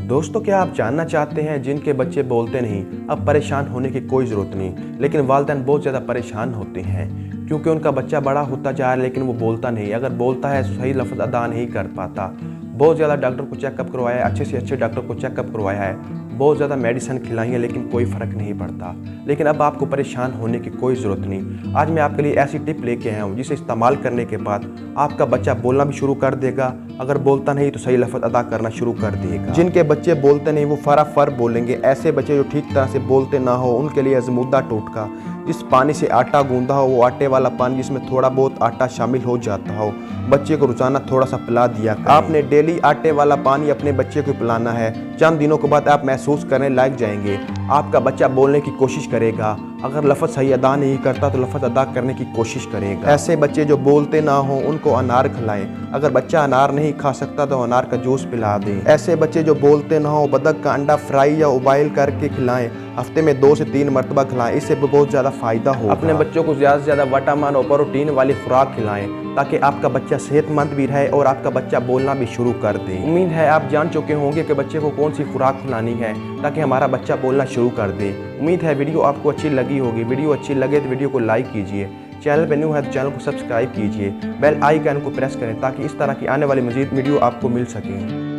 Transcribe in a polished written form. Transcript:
दोस्तों, क्या आप जानना चाहते हैं जिनके बच्चे बोलते नहीं, अब परेशान होने की कोई ज़रूरत नहीं। लेकिन वालिदैन बहुत ज़्यादा परेशान होते हैं क्योंकि उनका बच्चा बड़ा होता जा रहा है लेकिन वो बोलता नहीं। अगर बोलता है सही लफ्ज़ अदा नहीं कर पाता। बहुत ज़्यादा डॉक्टर को चेकअप करवाया है, अच्छे से अच्छे डॉक्टर को चेकअप करवाया है, बहुत ज़्यादा मेडिसिन खिलाई है लेकिन कोई फ़र्क नहीं पड़ता। लेकिन अब आपको परेशान होने की कोई ज़रूरत नहीं। आज मैं आपके लिए ऐसी टिप लेके आया हूँ जिसे इस्तेमाल करने के बाद आपका बच्चा बोलना भी शुरू कर देगा। अगर बोलता नहीं तो सही लफ्ज़ अदा करना शुरू कर देगा। जिनके बच्चे बोलते नहीं वो फर बोलेंगे। ऐसे बच्चे जो ठीक तरह से बोलते ना हो उनके लिए अज़मुद्दा टोटका, जिस पानी से आटा गूंदा हो वो आटे वाला पानी जिसमें थोड़ा बहुत आटा शामिल हो जाता हो, बच्चे को रोजाना थोड़ा सा पिला दिया करें। आपने डेली आटे वाला पानी अपने बच्चे को पिलाना है। चंद दिनों के बाद आप महसूस करने लग जाएंगे, आपका बच्चा बोलने की कोशिश करेगा। अगर लफ्ज़ सही अदा नहीं करता तो लफ्ज़ अदा करने की कोशिश करेगा। ऐसे बच्चे जो बोलते ना हो उनको अनार खिलाएं। अगर बच्चा अनार नहीं खा सकता तो अनार का जूस पिला दें। ऐसे बच्चे जो बोलते ना हो बतख का अंडा फ्राई या उबाइल करके खिलाएं। हफ्ते में 2 से 3 मरतबा खिलाएं, इससे बहुत ज़्यादा फ़ायदा होगा। अपने बच्चों को ज़्यादा से ज़्यादा विटामिन और प्रोटीन वाली खुराक खिलाएं ताकि आपका बच्चा सेहतमंद भी रहे और आपका बच्चा बोलना भी शुरू कर दे। उम्मीद है आप जान चुके होंगे कि बच्चे को कौन सी खुराक खिलानी है ताकि हमारा बच्चा बोलना शुरू कर दे। उम्मीद है वीडियो आपको अच्छी लगी होगी। वीडियो अच्छी लगे तो वीडियो को लाइक कीजिए। चैनल पर न्यू है तो चैनल को सब्सक्राइब कीजिए। बेल आइकन को प्रेस करें ताकि इस तरह की आने वाली मज़ीद वीडियो आपको मिल सके।